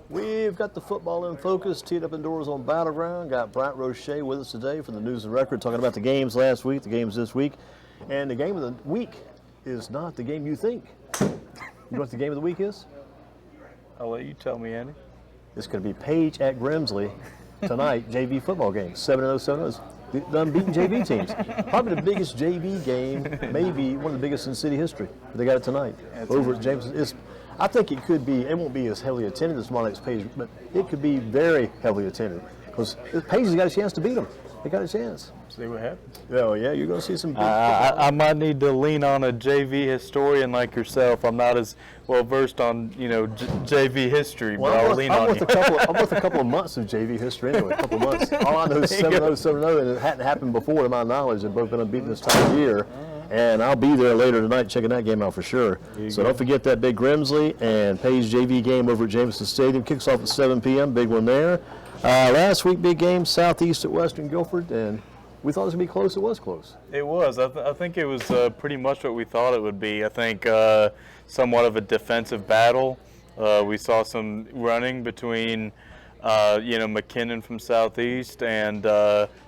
We've got the football in focus, teed up indoors on Battleground. Got Brian Roche with us today for the News and Record, talking about the games last week, the games this week. And the game of the week is not the game you think. You know what the game of the week is? I'll let you tell me, Andy. It's going to be Page at Grimsley tonight, JV football game. 7-0, 7-0. The unbeaten JV teams. Probably the biggest JV game, maybe one of the biggest in city history. They got it tonight over at Jameson. I think it could be, it won't be as heavily attended as Monarch's Page, but it could be very heavily attended because Page has got a chance to beat them. They got a chance. See what happens. Oh, yeah, you're going to see some big I might need to lean on a JV historian like yourself. I'm not as well versed on, JV history, but I'll lean on you. I'm with a couple of months of JV history anyway, a couple of months. All I know is 7-0, 7-0, and it hadn't happened before to my knowledge. They've both been unbeaten this time of year. And I'll be there later tonight checking that game out for sure. So don't forget that big Grimsley and Page JV game over at Jameson Stadium. Kicks off at 7 p.m., big one there. Last week, big game, Southeast at Western Guilford, and we thought it was going to be close. It was close. It was. I think it was pretty much what we thought it would be. I think somewhat of a defensive battle. We saw some running between, McKinnon from Southeast and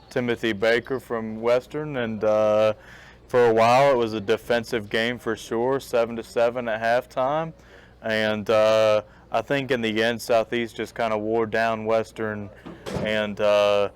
Timothy Baker from Western, and for a while, it was a defensive game for sure, 7-7 at halftime, and I think in the end, Southeast just kind of wore down Western, and there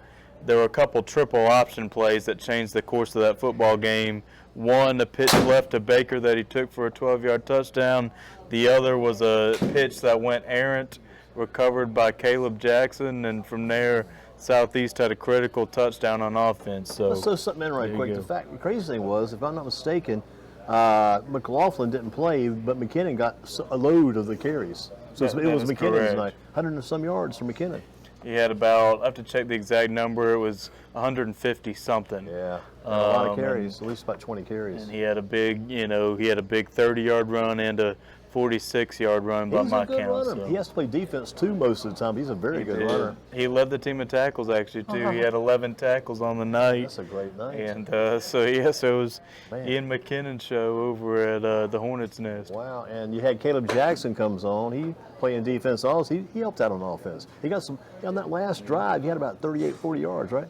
were a couple triple option plays that changed the course of that football game. One, a pitch left to Baker that he took for a 12-yard touchdown. The other was a pitch that went errant, recovered by Caleb Jackson, and from there, Southeast had a critical touchdown on offense. So let's throw something in right quick. The crazy thing was, if I'm not mistaken, McLaughlin didn't play, but McKinnon got a load of the carries. So it was McKinnon tonight. 100 and some yards for McKinnon. He had about, I have to check the exact number, it was 150 something. Yeah, a lot of carries, at least about 20 carries. And he had a big, he had a big 30-yard run and a 46-yard run by my count. So. He has to play defense too most of the time. He's a very good runner. He led the team in tackles actually too. He had 11 tackles on the night. That's a great night. And so it was Ian McKinnon show over at the Hornets' Nest. Wow, and you had Caleb Jackson comes on. He playing defense also. He helped out on offense. He got some on that last drive. He had about 38, 40 yards, right?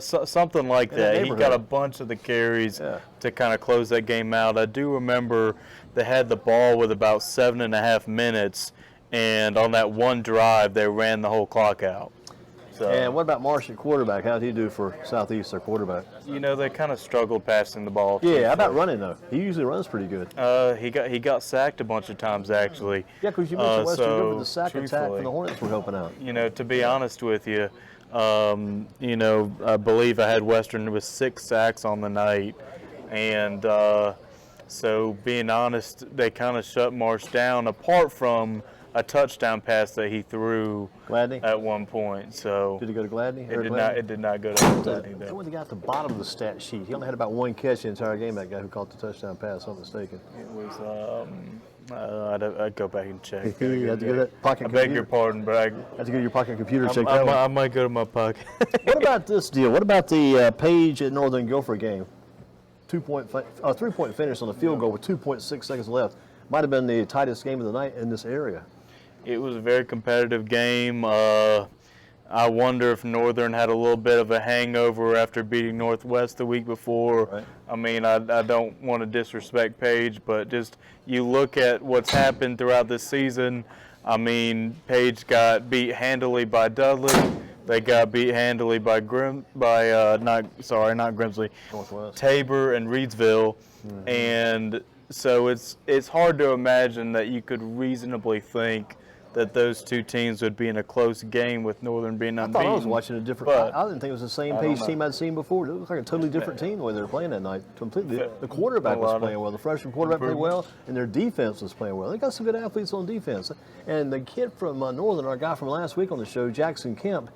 Something like that. He got a bunch of the carries to kind of close that game out. I do remember they had the ball with about 7.5 minutes, and on that one drive, they ran the whole clock out. So, and what about Marsh at quarterback? How did he do for Southeast, their quarterback? They kind of struggled passing the ball. Yeah, how about running, though? He usually runs pretty good. He got sacked a bunch of times, actually. Yeah, because you mentioned Western Guilford, the sack attack from the Hornets were helping out. To be honest with you, I believe I had Western with 6 sacks on the night, and so being honest, they kind of shut Marsh down, apart from a touchdown pass that he threw at one point. So did it go to Gladney? It did not go to Gladney. That one got at the bottom of the stat sheet. He only had about 1 catch the entire game. That guy who caught the touchdown pass, if I'm mistaken. It was. I'd go back and check. You had to go to that pocket computer. I beg your pardon, but I had to go to your pocket computer and check that one. I might go to my pocket. What about this deal? What about the Page at Northern Guilford game? 3-point finish on the field goal with 2.6 seconds left. Might have been the tightest game of the night in this area. It was a very competitive game. I wonder if Northern had a little bit of a hangover after beating Northwest the week before. Right. I mean, I don't want to disrespect Page, but just you look at what's happened throughout this season. I mean, Page got beat handily by Dudley. They got beat handily by not Grimsley, Northwest. Tabor and Reedsville, and so it's hard to imagine that you could reasonably think that those two teams would be in a close game with Northern being unbeaten. I thought I was watching a different. I didn't think it was the same Page team I'd seen before. It looked like a totally different team the way they were playing that night. Completely. The quarterback was playing well. The freshman quarterback played well, and their defense was playing well. They got some good athletes on defense. And the kid from Northern, our guy from last week on the show, Jackson Kemp,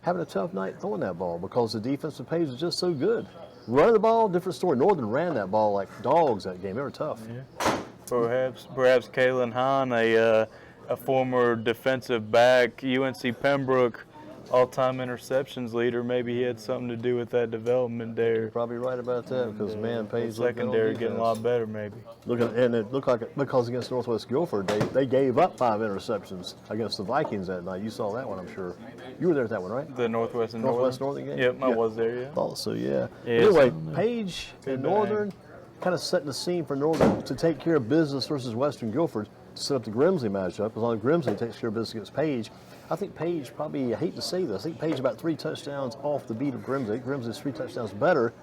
having a tough night throwing that ball because the defensive Page was just so good. Running the ball, different story. Northern ran that ball like dogs that game. They were tough. Yeah. Perhaps Kalen Hahn, a former defensive back, UNC Pembroke, all-time interceptions leader. Maybe he had something to do with that development there. You're probably right about that because, man, Page secondary getting a lot better maybe. And it looked like it, because against Northwest Guilford, they gave up 5 interceptions against the Vikings that night. You saw that one, I'm sure. You were there at that one, right? The Northwest Northern game? Yep, I was there, yeah. Thought so, yeah. Anyway, Page and Northern kind of setting the scene for Northern to take care of business versus Western Guilford to set up the Grimsley matchup. As long as Grimsley takes care of business against Page, I think Page probably, I hate to say this, I think Page about 3 touchdowns off the beat of Grimsley. Grimsley's 3 touchdowns better.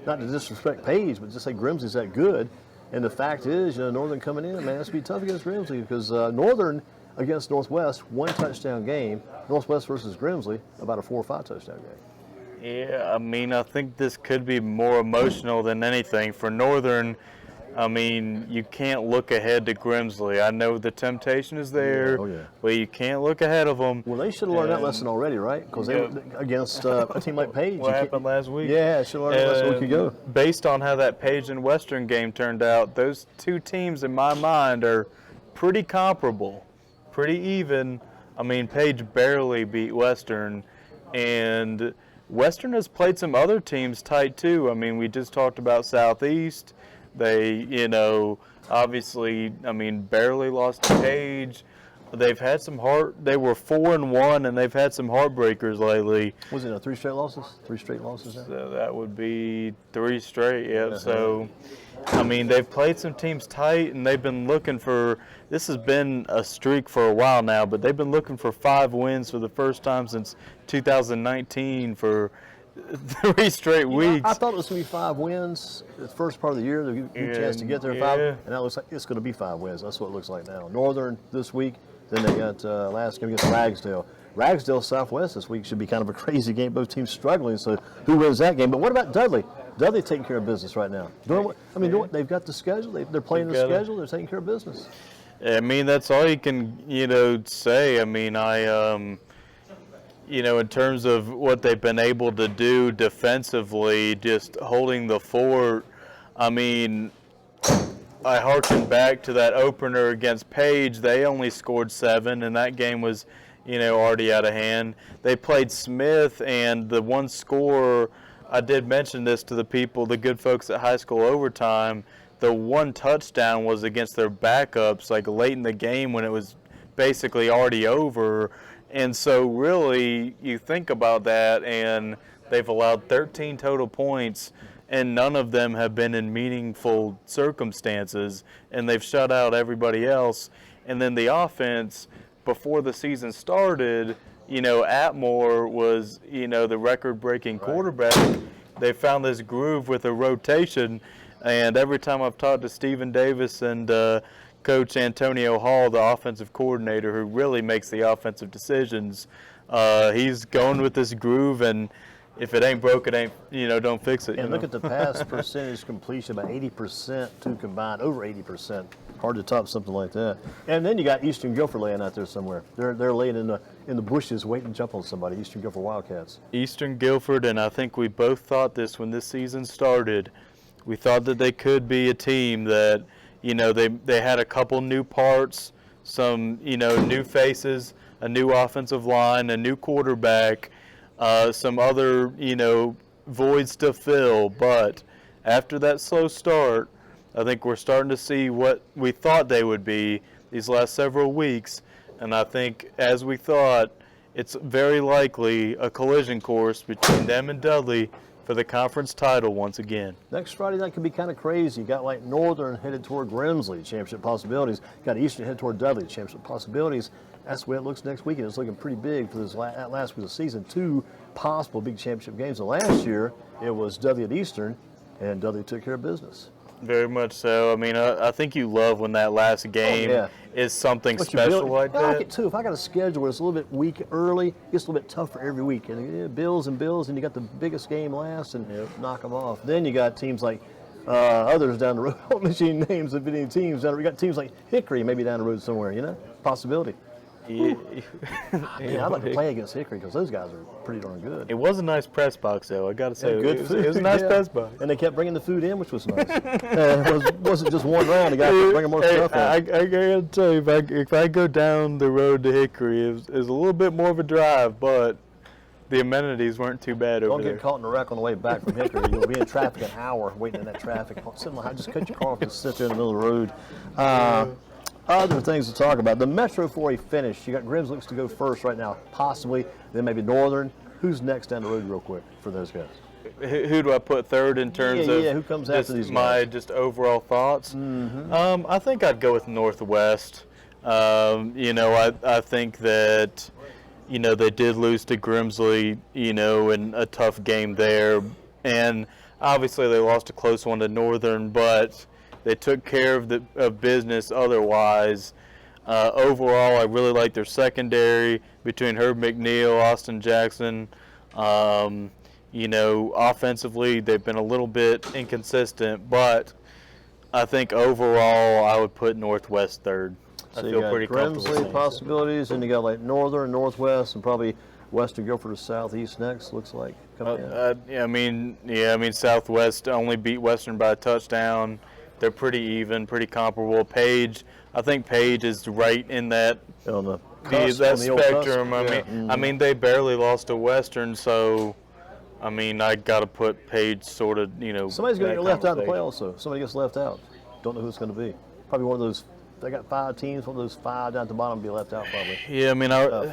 Not to disrespect Page, but just say Grimsley's that good. And the fact is, Northern coming in, man, it's going to be tough against Grimsley because Northern against Northwest, 1 touchdown game. Northwest versus Grimsley, about a 4 or 5 touchdown game. Yeah, I mean, I think this could be more emotional than anything. For Northern, I mean, you can't look ahead to Grimsley. I know the temptation is there, but you can't look ahead of them. Well, they should have learned that lesson already, right? Because they were against a team like Page. What happened last week? Yeah, should have learned that lesson a week ago. Based on how that Page and Western game turned out, those 2 teams, in my mind, are pretty comparable, pretty even. I mean, Page barely beat Western, and Western has played some other teams tight, too. I mean, we just talked about Southeast. They, obviously, I mean, barely lost to Page. They've had some they were 4-1, and they've had some heartbreakers lately. Was it 3 straight losses? 3 straight losses there? So that would be 3 straight, yeah. So, I mean, they've played some teams tight, and they've been looking for, this has been a streak for a while now, but they've been looking for 5 wins for the first time since 2019 for 3 straight weeks. I thought it was going to be 5 wins the first part of the year. They give you a chance to get there 5, and that looks like it's going to be 5 wins. That's what it looks like now. Northern this week, then they got last game against Ragsdale. Ragsdale Southwest this week should be kind of a crazy game. Both teams struggling, so who wins that game? But what about Dudley? Dudley taking care of business right now. They've got the schedule. They're playing the schedule. They're taking care of business. I mean, that's all you can, say. I mean, in terms of what they've been able to do defensively, just holding the fort, I mean, I harken back to that opener against Page. They only scored 7, and that game was, already out of hand. They played Smith, and the one score, I did mention this to the the good folks at High School Overtime, the 1 touchdown was against their backups, like late in the game when it was basically already over. And so really, you think about that, and they've allowed 13 total points, and none of them have been in meaningful circumstances, and they've shut out everybody else. And then the offense, before the season started, Atmore was, the record-breaking quarterback. They found this groove with a rotation, and every time I've talked to Stephen Davis and Coach Antonio Hall, the offensive coordinator, who really makes the offensive decisions, he's going with this groove, and if it ain't broke, it ain't, don't fix it. And look at the pass percentage completion, about 80%, 2 combined, over 80%. Hard to top something like that. And then you got Eastern Guilford laying out there somewhere. They're laying in the bushes waiting to jump on somebody, Eastern Guilford Wildcats. Eastern Guilford, and I think we both thought this when this season started. We thought that they could be a team that, they had a couple new parts, some, new faces, a new offensive line, a new quarterback, some other, voids to fill. But after that slow start, I think we're starting to see what we thought they would be these last several weeks. And I think, as we thought, it's very likely a collision course between them and Dudley for the conference title once again. Next Friday night could be kind of crazy. You got like Northern headed toward Grimsley, championship possibilities. Got Eastern headed toward Dudley, championship possibilities. That's the way it looks next weekend. It's looking pretty big for this last week of the season. 2 possible big championship games. And last year, it was Dudley at Eastern, and Dudley took care of business. Very much so. I mean, I think you love when that last game is something special like that. I like it too. If I got a schedule where it's a little bit weak early, it's a little bit tougher every week. And Bills, and you got the biggest game last and knock them off. Then you got teams like others down the road. I don't mention names of any teams. We got teams like Hickory maybe down the road somewhere, possibility. I'd like to play against Hickory because those guys are pretty darn good. It was a nice press box, though. I got to say, good food. It was a nice press box. And they kept bringing the food in, which was nice. It wasn't just one round. The guy kept bringing more stuff in. I got to tell you, if I go down the road to Hickory, it's a little bit more of a drive, but the amenities weren't too bad over there. Don't get caught in a wreck on the way back from Hickory. You'll be in traffic an hour waiting in that traffic. Just cut your car off and sit there in the middle of the road. Other things to talk about. The Metro 4A finish. You got Grims looks to go first right now, possibly. Then maybe Northern. Who's next down the road real quick for those guys? Who do I put third in terms of who comes after these guys? My just overall thoughts? I think I'd go with Northwest. I think that, they did lose to Grimsley, in a tough game there. And obviously they lost a close one to Northern, but they took care of business otherwise. Overall, I really like their secondary between Herb McNeil, Austin Jackson. Offensively, they've been a little bit inconsistent, but I think overall I would put Northwest third. So I feel pretty comfortable. Grimsley possibilities, and you got like Northern, Northwest, and probably Western Guilford or Southeast next. Looks like. Southwest only beat Western by a touchdown. They're pretty even, pretty comparable. Page, I think Page is right in that spectrum. I mean, they barely lost to Western, so. I got to put Page sort of, Somebody's going to get left out in the playoffs, though. Somebody gets left out. Don't know who it's going to be. Probably one of those. They got 5 teams. One of those 5 down at the bottom will be left out, probably. Yeah,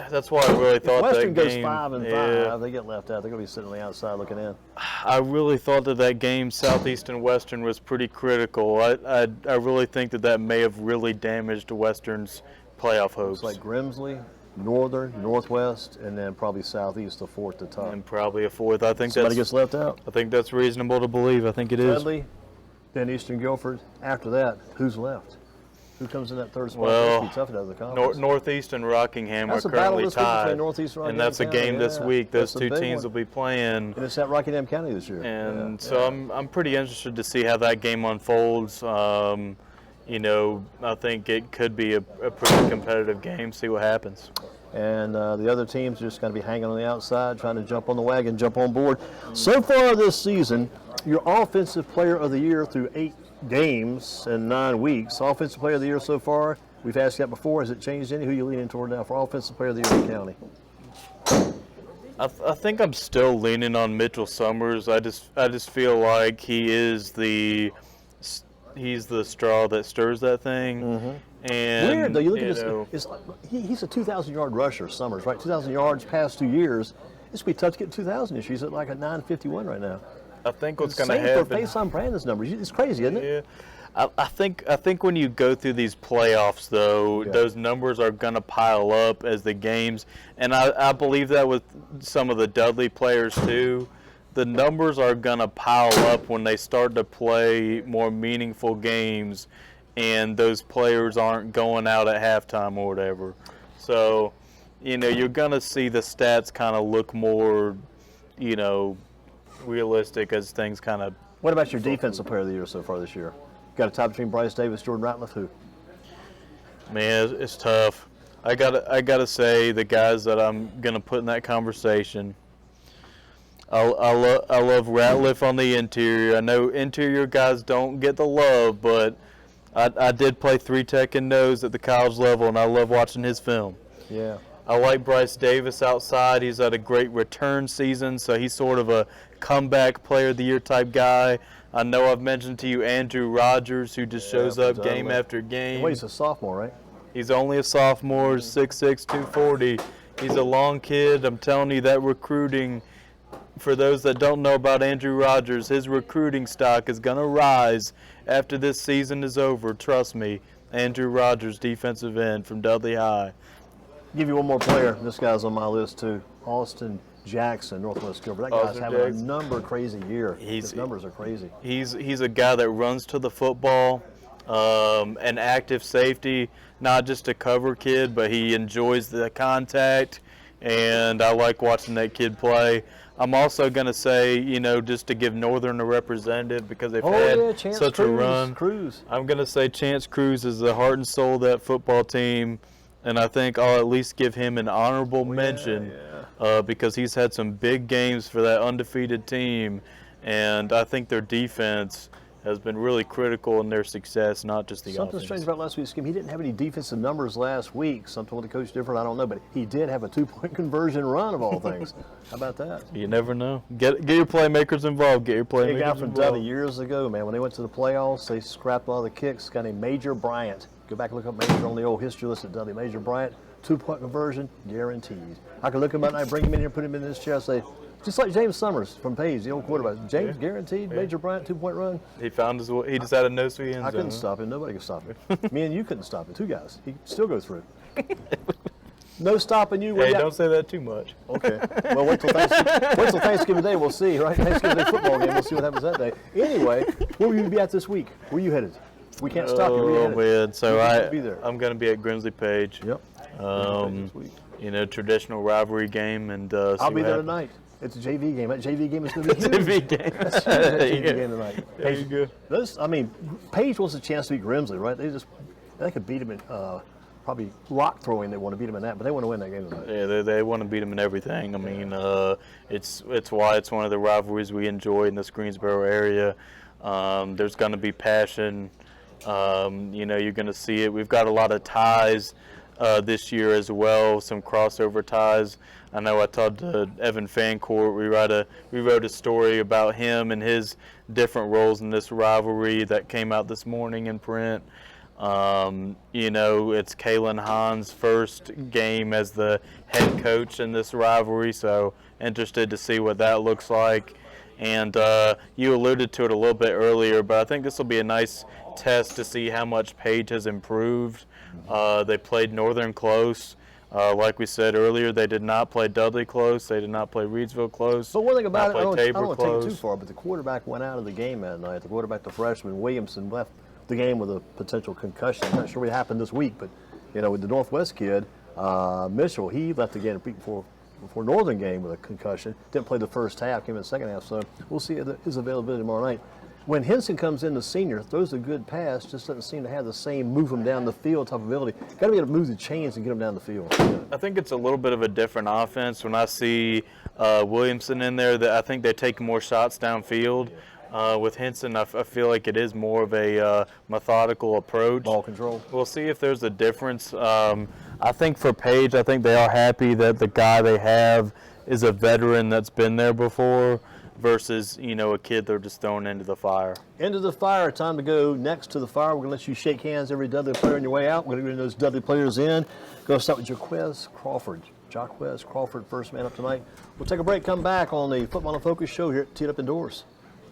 that's why I really thought Western that game. Western goes 5-5. They get left out. They're going to be sitting on the outside looking in. I really thought that game, Southeast and Western, was pretty critical. I really think that may have really damaged Western's playoff hopes. It's like Grimsley, Northern, Northwest, and then probably Southeast, the fourth to top. And probably a fourth. I think somebody gets left out. I think that's reasonable to believe. I think it is. Dudley, then Eastern Guilford. After that, who's left? Who comes in that third spot? Well, be tough to have the conference. Northeast and Rockingham that's are currently tied. Northeast and and that's a game this week. Those two teams will be playing. And it's at Rockingham County this year. And so I'm pretty interested to see how that game unfolds. I think it could be a pretty competitive game. See what happens. And the other teams are just going to be hanging on the outside, trying to jump on the wagon, jump on board. So far this season, your Offensive Player of the Year through 8 games and 9 weeks. Offensive Player of the Year so far, we've asked that before. Has it changed any? Who are you leaning toward now for Offensive Player of the Year in the county? I think I'm still leaning on Mitchell Summers. I just feel like he's the straw that stirs that thing. Mm-hmm. And weird though. You look at this. He's a 2,000-yard rusher. Summers, right? 2,000 yards past 2 years. It's gonna be tough to get 2,000 this year. He's at like a 951 right now. I think what's going to happen. Same for Faison Brandon's numbers. It's crazy, isn't it? Yeah. I think when you go through these playoffs, though, those numbers are going to pile up as the games, and I believe that with some of the Dudley players too. The numbers are going to pile up when they start to play more meaningful games, and those players aren't going out at halftime or whatever. So, you're going to see the stats kind of look more, realistic as things kind of. What about your Defensive Player of the Year so far this year? Got a tie between Bryce Davis, Jordan Ratliff, who? Man, it's tough. I gotta say the guys that I'm gonna put in that conversation. I love Ratliff on the interior. I know interior guys don't get the love, but I did play 3-tech and nose at the college level, and I love watching his film. Yeah. I like Bryce Davis outside. He's had a great return season, so he's sort of a comeback player of the year type guy. I know I've mentioned to you Andrew Rogers, who just shows up game after game. Well, he's a sophomore, right? He's only a sophomore, 6'6", 240. He's a long kid. I'm telling you, that recruiting, for those that don't know about Andrew Rogers, his recruiting stock is going to rise after this season is over. Trust me. Andrew Rogers, defensive end from Dudley High. Give you one more player. This guy's on my list too. Austin Jackson, Northwest Gilbert. That guy's having a number crazy year. His numbers are crazy. He's a guy that runs to the football, an active safety, not just a cover kid, but he enjoys the contact, and I like watching that kid play. I'm also going to say, just to give Northern a representative because they've had such a run. I'm going to say Chance Cruz is the heart and soul of that football team. And I think I'll at least give him an honorable mention because he's had some big games for that undefeated team. And I think their defense has been really critical in their success, not just the Something offense. strange about last week's game, he didn't have any defensive numbers last week. Something with the coach different, I don't know, but he did have a 2-point conversion run of all things. How about that? You never know. Get your playmakers involved. Get your playmakers A guy from involved. Dudley years ago, man, when they went to the playoffs, they scrapped all the kicks. A guy named Major Bryant. Go back and look up Major on the old history list at Dudley. Major Bryant, 2-point conversion, guaranteed. I could look him up and I bring him in here, put him in this chair, say, just like James Summers from Page, the old quarterback. James, guaranteed, Major Bryant, 2-point run. He found his way. He just had a nose for the end zone. I couldn't stop him. Nobody could stop him. Me and you couldn't stop him. 2 guys. He still goes through. No stopping you. Hey, don't say that too much. Okay. Well, wait till Thanksgiving Day. We'll see, right? Thanksgiving Day football game. We'll see what happens that day. Anyway, where will you be at this week? Where are you headed? We can't stop you. Where you headed? Man. So I'm going to be at Grimsley Page. Yep. You know, traditional rivalry game, and I'll be there tonight. It's a JV game. That JV game is going to be huge. JV game. That's huge, that JV game tonight. There you go. Page wants a chance to beat Grimsley, right? They could beat him in probably rock throwing. They want to beat him in that, but they want to win that game tonight. Yeah, they want to beat him in everything. I mean, it's why it's one of the rivalries we enjoy in this Greensboro area. There's going to be passion. You know, you're going to see it. We've got a lot of ties this year as well, some crossover ties. I know I talked to Evan Fancourt. We wrote a story about him and his different roles in this rivalry that came out this morning in print. You know, it's Kalen Hahn's first game as the head coach in this rivalry, so interested to see what that looks like. And you alluded to it a little bit earlier, but I think this will be a nice test to see how much Page has improved. They played Northern close. Like we said earlier, they did not play Dudley close. They did not play Reidsville close. But one thing about it, I don't want to close. take it too far, but the quarterback went out of the game that night. The quarterback, the freshman, Williamson, left the game with a potential concussion. I'm not sure what happened this week, but, you know, with the Northwest kid, Mitchell, he left the game before Northern game with a concussion. Didn't play the first half, came in the second half, so we'll see his availability tomorrow night. When Henson comes in, the senior, throws a good pass, just doesn't seem to have the same move him down the field type of ability. Got to be able to move the chains and get him down the field. I think it's a little bit of a different offense. When I see Williamson in there, I think they take more shots downfield. With Henson, I feel like it is more of a methodical approach. Ball control. We'll see if there's a difference. I think for Page, I think they are happy that the guy they have is a veteran that's been there before versus, you know, a kid they're just throwing into the fire. Into the fire. Time to go next to the fire. We're going to let you shake hands every Dudley player on your way out. We're going to bring those Dudley players in. Going to start with Jaquez Crawford. Jaquez Crawford, first man up tonight. We'll take a break, come back on the Football and Focus show here at Teed Up Indoors.